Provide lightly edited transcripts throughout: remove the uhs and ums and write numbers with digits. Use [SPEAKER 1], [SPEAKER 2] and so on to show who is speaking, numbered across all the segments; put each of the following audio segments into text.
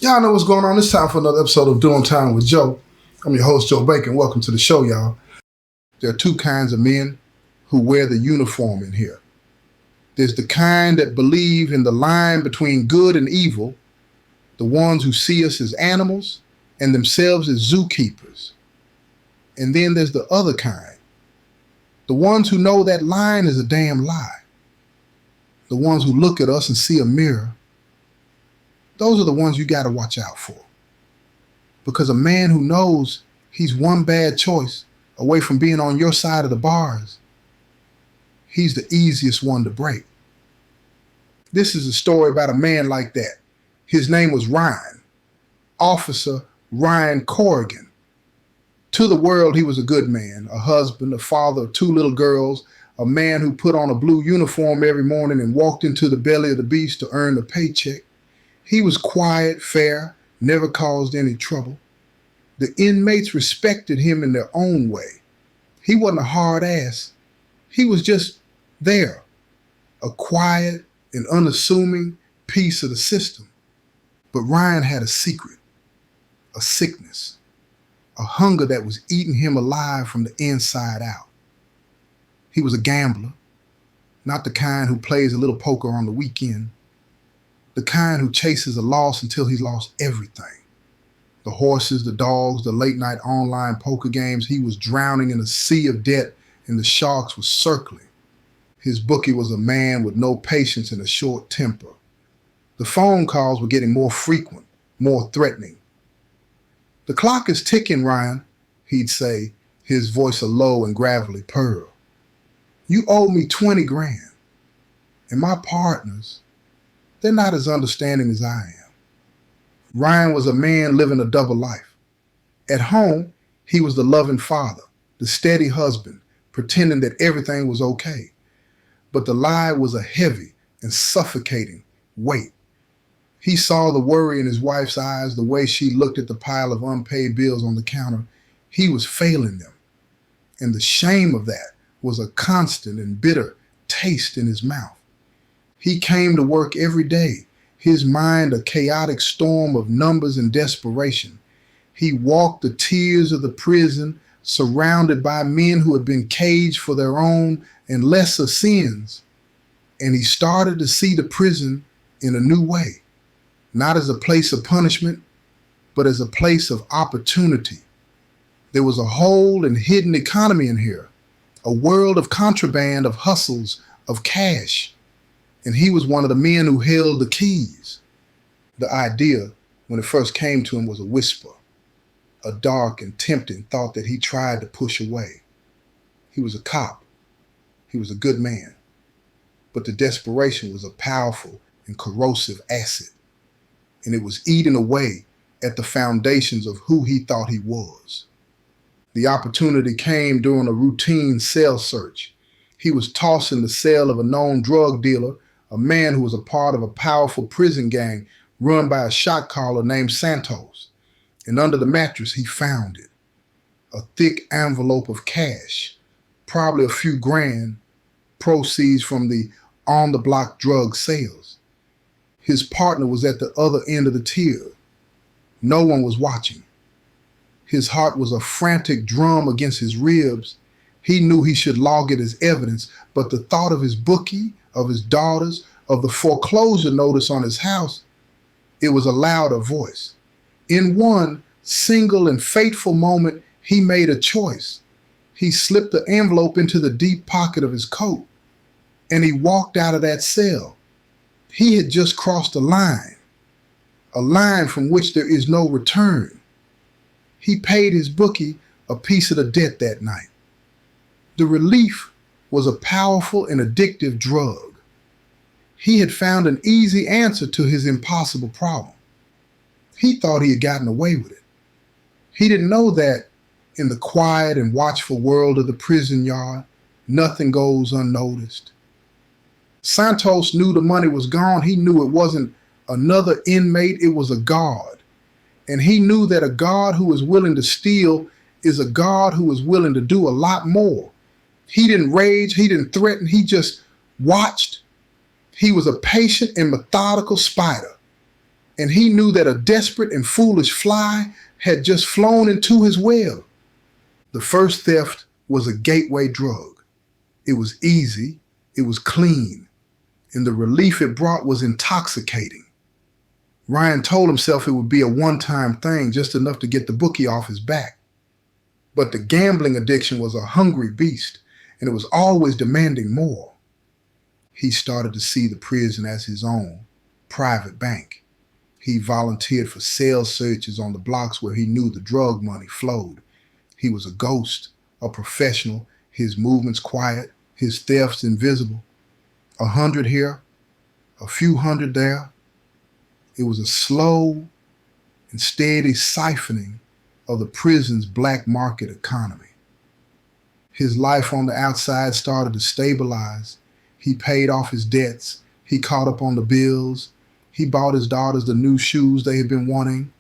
[SPEAKER 1] Y'all know what's going on. It's time for another episode of Doing Time with Joe. I'm your host, Joe Bacon. Welcome to the show, y'all. There are two kinds of men who wear the uniform in here. There's the kind that believe in the line between good and evil, the ones who see us as animals and themselves as zookeepers. And then there's the other kind, the ones who know that line is a damn lie, the ones who look at us and see a mirror. Those are the ones you got to watch out for. Because a man who knows he's one bad choice away from being on your side of the bars, he's the easiest one to break. This is a story about a man like that. His name was Ryan, Officer Ryan Corrigan. To the world, he was a good man, a husband, a father of two little girls, a man who put on a blue uniform every morning and walked into the belly of the beast to earn a paycheck. He was quiet, fair, never caused any trouble. The inmates respected him in their own way. He wasn't a hard ass. He was just there, a quiet and unassuming piece of the system. But Ryan had a secret, a sickness, a hunger that was eating him alive from the inside out. He was a gambler, not the kind who plays a little poker on the weekend. The kind who chases a loss until he's lost everything. The horses, the dogs, the late night online poker games. He was drowning in a sea of debt and the sharks were circling. His bookie was a man with no patience and a short temper. The phone calls were getting more frequent, more threatening. "The clock is ticking, Ryan," he'd say, his voice a low and gravelly purr. "You owe me 20 grand. And my partners, they're not as understanding as I am." Ryan was a man living a double life. At home, he was the loving father, the steady husband, pretending that everything was okay. But the lie was a heavy and suffocating weight. He saw the worry in his wife's eyes, the way she looked at the pile of unpaid bills on the counter. He was failing them. And the shame of that was a constant and bitter taste in his mouth. He came to work every day, his mind a chaotic storm of numbers and desperation. He walked the tiers of the prison, surrounded by men who had been caged for their own and lesser sins. And he started to see the prison in a new way, not as a place of punishment, but as a place of opportunity. There was a whole and hidden economy in here, a world of contraband, of hustles, of cash. And he was one of the men who held the keys. The idea, when it first came to him, was a whisper, a dark and tempting thought that he tried to push away. He was a cop. He was a good man. But the desperation was a powerful and corrosive acid. And it was eating away at the foundations of who he thought he was. The opportunity came during a routine cell search. He was tossed in the cell of a known drug dealer, a man who was a part of a powerful prison gang run by a shot caller named Santos. And under the mattress, he found it. A thick envelope of cash, probably a few grand, proceeds from the on-the-block drug sales. His partner was at the other end of the tier. No one was watching. His heart was a frantic drum against his ribs. He knew he should log it as evidence, but the thought of his bookie, of his daughters, of the foreclosure notice on his house, it was a louder voice. In one single and fateful moment, he made a choice. He slipped the envelope into the deep pocket of his coat, and he walked out of that cell. He had just crossed a line from which there is no return. He paid his bookie a piece of the debt that night. The relief was a powerful and addictive drug. He had found an easy answer to his impossible problem. He thought he had gotten away with it. He didn't know that in the quiet and watchful world of the prison yard, nothing goes unnoticed. Santos knew the money was gone. He knew it wasn't another inmate, it was a guard. And he knew that a guard who is willing to steal is a guard who is willing to do a lot more. He didn't rage, he didn't threaten, he just watched. He was a patient and methodical spider. and he knew that a desperate and foolish fly had just flown into his web. The first theft was a gateway drug. It was easy, it was clean, and the relief it brought was intoxicating. Ryan told himself it would be a one-time thing, just enough to get the bookie off his back. But the gambling addiction was a hungry beast, and it was always demanding more. He started to see the prison as his own private bank. He volunteered for cell searches on the blocks where he knew the drug money flowed. He was a ghost, a professional, his movements quiet, his thefts invisible. 100 here, a few hundred there. It was a slow and steady siphoning of the prison's black market economy. His life on the outside started to stabilize. He paid off his debts. He caught up on the bills. He bought his daughters the new shoes they had been wanting.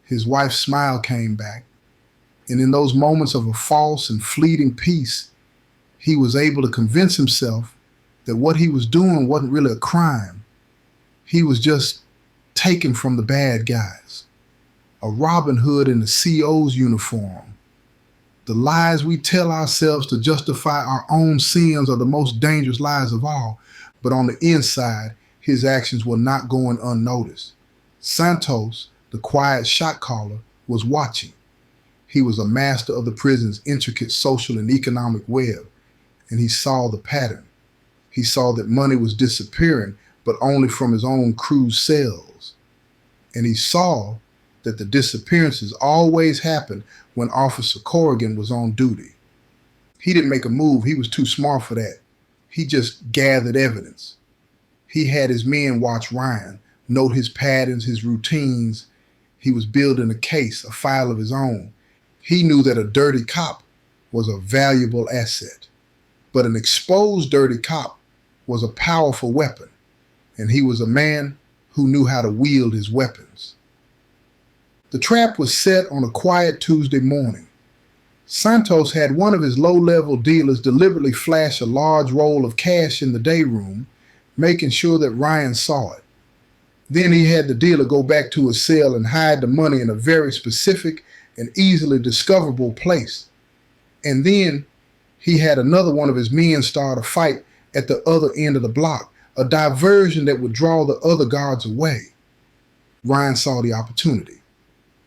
[SPEAKER 1] His wife's smile came back. And in those moments of a false and fleeting peace, he was able to convince himself that what he was doing wasn't really a crime. He was just taken from the bad guys. A Robin Hood in the CO's uniform. The lies we tell ourselves to justify our own sins are the most dangerous lies of all. But on the inside, his actions were not going unnoticed. Santos, the quiet shot caller, was watching. He was a master of the prison's intricate social and economic web, and he saw the pattern. He saw that money was disappearing, but only from his own crew's cells. And he saw that the disappearances always happened when Officer Corrigan was on duty. He didn't make a move. He was too smart for that. He just gathered evidence. He had his men watch Ryan, note his patterns, his routines. He was building a case, a file of his own. He knew that a dirty cop was a valuable asset, but an exposed dirty cop was a powerful weapon, and he was a man who knew how to wield his weapons. The trap was set on a quiet Tuesday morning. Santos had one of his low-level dealers deliberately flash a large roll of cash in the day room, making sure that Ryan saw it. Then he had the dealer go back to his cell and hide the money in a very specific and easily discoverable place. And then he had another one of his men start a fight at the other end of the block, a diversion that would draw the other guards away. Ryan saw the opportunity.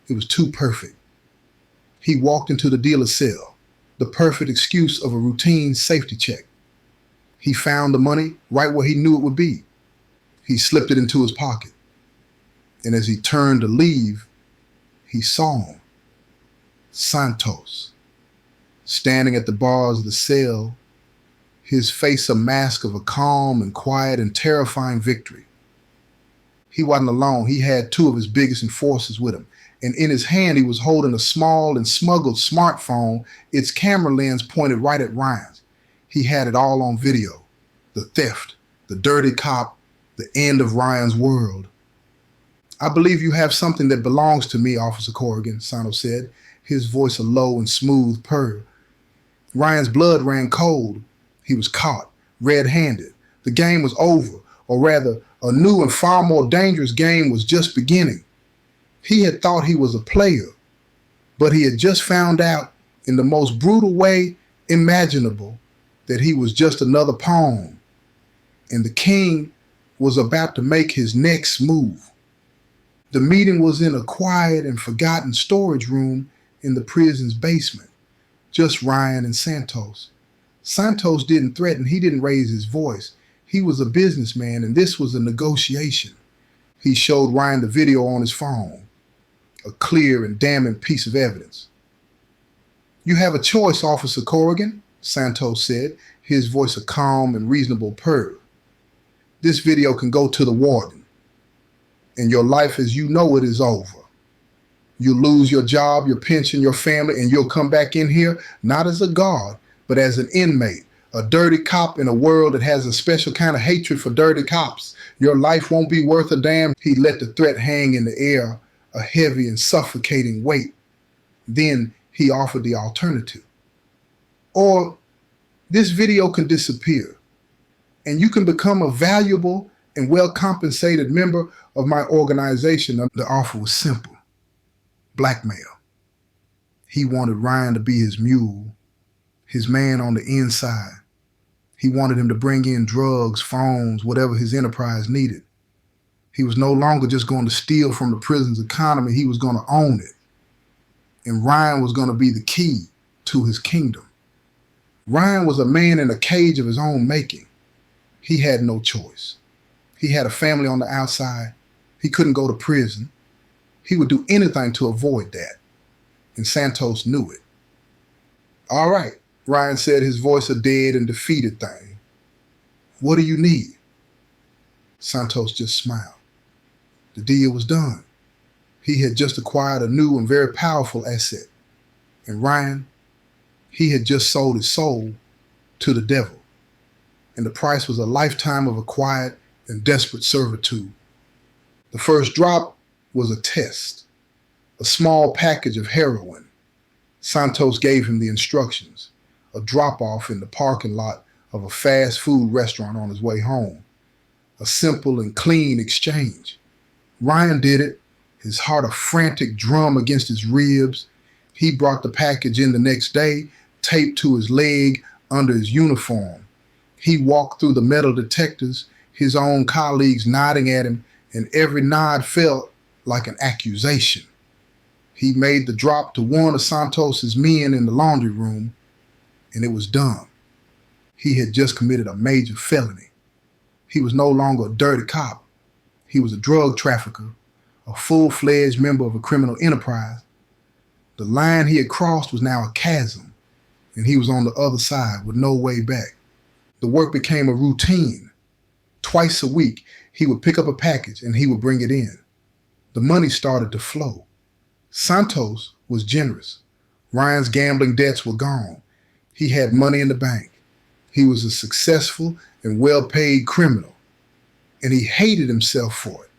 [SPEAKER 1] It was too perfect. He walked into the dealer's cell, the perfect excuse of a routine safety check. He found the money right where he knew it would be. He slipped it into his pocket. And as he turned to leave, he saw him, Santos, standing at the bars of the cell, his face a mask of a calm and quiet and terrifying victory. He wasn't alone. He had two of his biggest enforcers with him, and in his hand he was holding a small and smuggled smartphone, its camera lens pointed right at Ryan's. He had it all on video. The theft, the dirty cop, the end of Ryan's world. "I believe you have something that belongs to me, Officer Corrigan," Santos said, his voice a low and smooth purr. Ryan's blood ran cold. He was caught, red-handed. The game was over, or rather, a new and far more dangerous game was just beginning. He had thought he was a player, but he had just found out in the most brutal way imaginable that he was just another pawn, and the king was about to make his next move. The meeting was in a quiet and forgotten storage room in the prison's basement. Just Ryan and Santos. Santos didn't threaten. He didn't raise his voice. He was a businessman, and this was a negotiation. He showed Ryan the video on his phone, a clear and damning piece of evidence. "You have a choice, Officer Corrigan," Santos said, his voice a calm and reasonable purr. "This video can go to the warden, and your life as you know it is over. You'll lose your job, your pension, your family, and you'll come back in here not as a guard, but as an inmate, a dirty cop in a world that has a special kind of hatred for dirty cops. Your life won't be worth a damn." He let the threat hang in the air, a heavy and suffocating weight. Then he offered the alternative. "Or this video can disappear, and you can become a valuable and well-compensated member of my organization. The offer was simple: blackmail. He wanted Ryan to be his mule, his man on the inside. He wanted him to bring in drugs, phones, whatever his enterprise needed. He was no longer just going to steal from the prison's economy, he was going to own it. And Ryan was going to be the key to his kingdom. Ryan was a man in a cage of his own making. He had no choice. He had a family on the outside. He couldn't go to prison. He would do anything to avoid that. And Santos knew it. "All right," Ryan said, his voice a dead and defeated thing. "What do you need?" Santos just smiled. The deal was done. He had just acquired a new and very powerful asset. And Ryan, he had just sold his soul to the devil. And the price was a lifetime of a quiet and desperate servitude. The first drop was a test, a small package of heroin. Santos gave him the instructions, a drop-off in the parking lot of a fast food restaurant on his way home. A simple and clean exchange. Ryan did it, his heart a frantic drum against his ribs. He brought the package in the next day, taped to his leg under his uniform. He walked through the metal detectors, his own colleagues nodding at him, and every nod felt like an accusation. He made the drop to one of Santos's men in the laundry room, and it was done. He had just committed a major felony. He was no longer a dirty cop. He was a drug trafficker, a full-fledged member of a criminal enterprise. The line he had crossed was now a chasm, and he was on the other side with no way back. The work became a routine. Twice a week, he would pick up a package and he would bring it in. The money started to flow. Santos was generous. Ryan's gambling debts were gone. He had money in the bank. He was a successful and well-paid criminal, and he hated himself for it.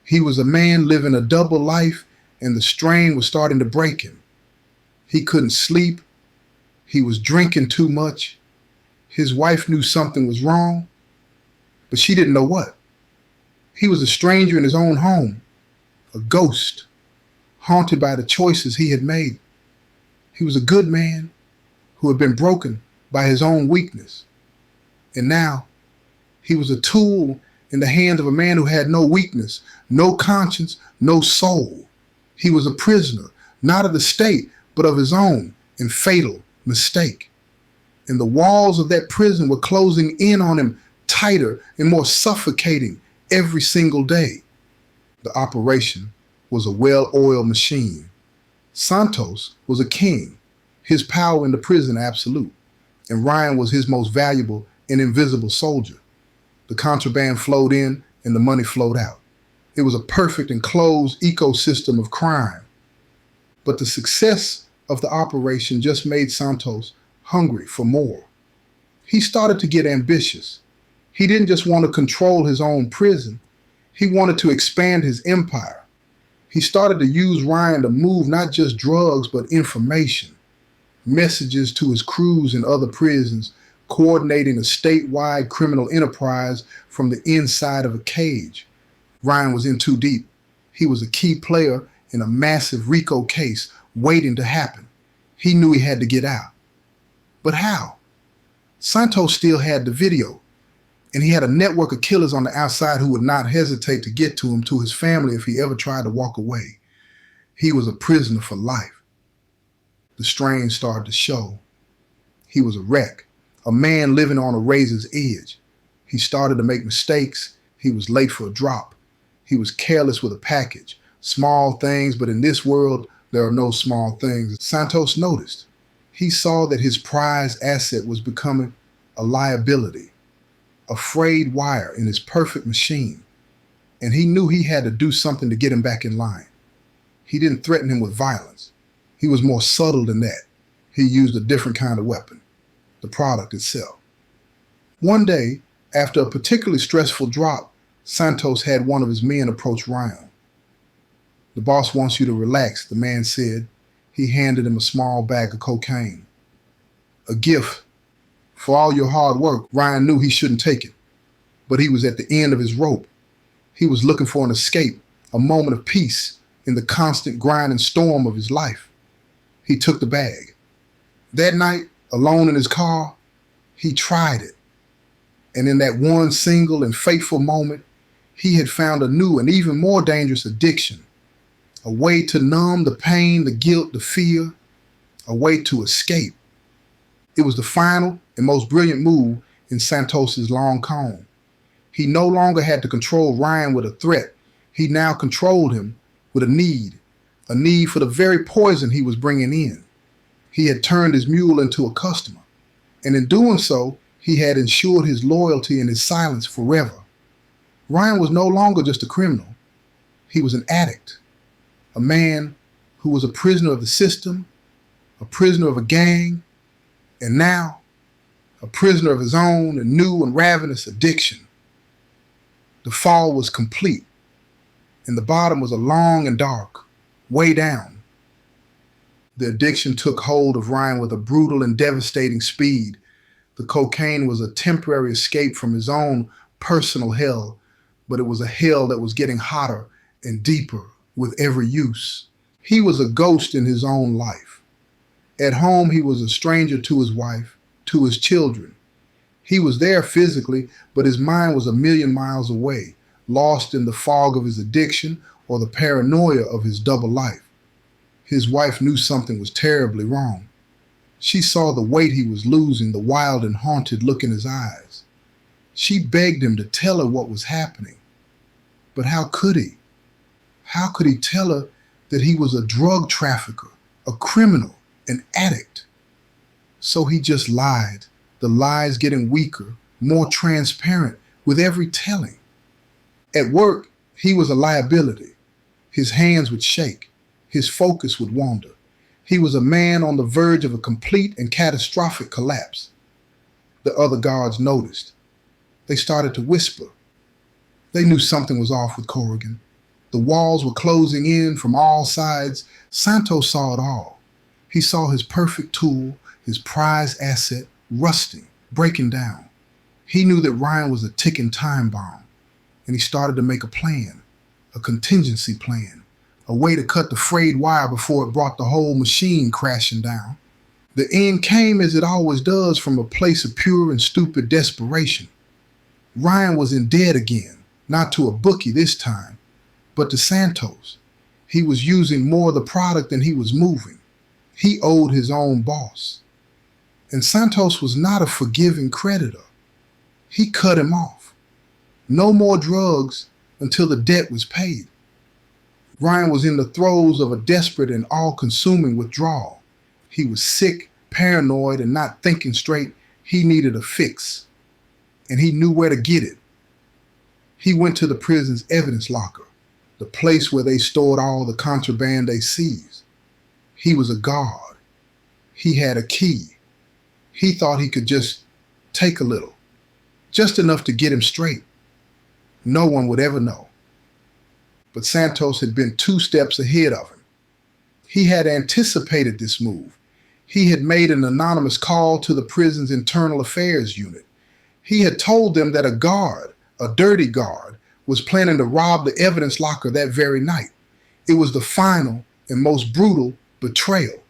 [SPEAKER 1] He was a man living a double life, and the strain was starting to break him. He couldn't sleep. He was drinking too much. His wife knew something was wrong, but she didn't know what. He was a stranger in his own home, a ghost, haunted by the choices he had made. He was a good man who had been broken by his own weakness. And now he was a tool in the hands of a man who had no weakness, no conscience, no soul. He was a prisoner, not of the state, but of his own and fatal mistake. And the walls of that prison were closing in on him tighter and more suffocating every single day. The operation was a well-oiled machine. Santos was a king, his power in the prison absolute, and Ryan was his most valuable and invisible soldier. The contraband flowed in and the money flowed out. It was a perfect and closed ecosystem of crime. But the success of the operation just made Santos hungry for more. He started to get ambitious. He didn't just want to control his own prison. He wanted to expand his empire. He started to use Ryan to move not just drugs, but information, messages to his crews in other prisons, coordinating a statewide criminal enterprise from the inside of a cage. Ryan was in too deep. He was a key player in a massive RICO case waiting to happen. He knew he had to get out. But how? Santos still had the video, and he had a network of killers on the outside who would not hesitate to get to him, to his family, if he ever tried to walk away. He was a prisoner for life. The strain started to show. He was a wreck, a man living on a razor's edge. He started to make mistakes. He was late for a drop. He was careless with a package. Small things, but in this world, there are no small things. Santos noticed. He saw that his prized asset was becoming a liability, a frayed wire in his perfect machine. And he knew he had to do something to get him back in line. He didn't threaten him with violence. He was more subtle than that. He used a different kind of weapon, the product itself. One day, after a particularly stressful drop, Santos had one of his men approach Ryan. "The boss wants you to relax," the man said. He handed him a small bag of cocaine. "A gift for all your hard work." Ryan knew he shouldn't take it, but he was at the end of his rope. He was looking for an escape, a moment of peace in the constant grind and storm of his life. He took the bag. That night, alone in his car, he tried it. And in that one single and fateful moment, he had found a new and even more dangerous addiction, a way to numb the pain, the guilt, the fear, a way to escape. It was the final and most brilliant move in Santos's long con. He no longer had to control Ryan with a threat. He now controlled him with a need for the very poison he was bringing in. He had turned his mule into a customer, and in doing so, he had ensured his loyalty and his silence forever. Ryan was no longer just a criminal. He was an addict, a man who was a prisoner of the system, a prisoner of a gang, and now a prisoner of his own and new and ravenous addiction. The fall was complete, and the bottom was a long and dark, way down. The addiction took hold of Ryan with a brutal and devastating speed. The cocaine was a temporary escape from his own personal hell, but it was a hell that was getting hotter and deeper with every use. He was a ghost in his own life. At home, he was a stranger to his wife, to his children. He was there physically, but his mind was a million miles away, lost in the fog of his addiction or the paranoia of his double life. His wife knew something was terribly wrong. She saw the weight he was losing, the wild and haunted look in his eyes. She begged him to tell her what was happening. But how could he? How could he tell her that he was a drug trafficker, a criminal, an addict? So he just lied, the lies getting weaker, more transparent with every telling. At work, he was a liability. His hands would shake. His focus would wander. He was a man on the verge of a complete and catastrophic collapse. The other guards noticed. They started to whisper. They knew something was off with Corrigan. The walls were closing in from all sides. Santos saw it all. He saw his perfect tool, his prized asset, rusting, breaking down. He knew that Ryan was a ticking time bomb, and he started to make a plan, a contingency plan. A way to cut the frayed wire before it brought the whole machine crashing down. The end came as it always does from a place of pure and stupid desperation. Ryan was in debt again, not to a bookie this time, but to Santos. He was using more of the product than he was moving. He owed his own boss. And Santos was not a forgiving creditor. He cut him off. No more drugs until the debt was paid. Ryan was in the throes of a desperate and all-consuming withdrawal. He was sick, paranoid, and not thinking straight. He needed a fix, and he knew where to get it. He went to the prison's evidence locker, the place where they stored all the contraband they seized. He was a guard. He had a key. He thought he could just take a little, just enough to get him straight. No one would ever know. But Santos had been 2 steps ahead of him. He had anticipated this move. He had made an anonymous call to the prison's internal affairs unit. He had told them that a guard, a dirty guard, was planning to rob the evidence locker that very night. It was the final and most brutal betrayal.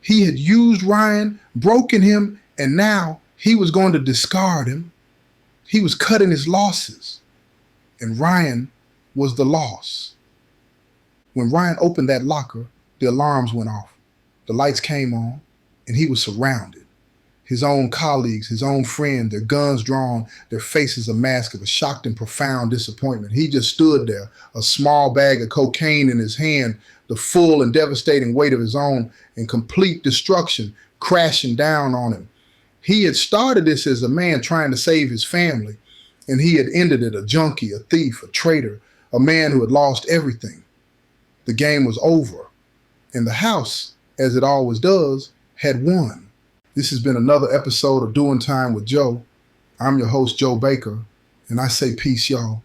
[SPEAKER 1] He had used Ryan, broken him, and now he was going to discard him. He was cutting his losses. And Ryan was the loss. When Ryan opened that locker, the alarms went off. The lights came on, and he was surrounded. His own colleagues, his own friend, their guns drawn, their faces a mask of a shocked and profound disappointment. He just stood there, a small bag of cocaine in his hand, the full and devastating weight of his own and complete destruction crashing down on him. He had started this as a man trying to save his family, and he had ended it a junkie, a thief, a traitor, a man who had lost everything. The game was over, and the house, as it always does, had won. This has been another episode of Doing Time with Joe. I'm your host, Joe Baker, and I say peace, y'all.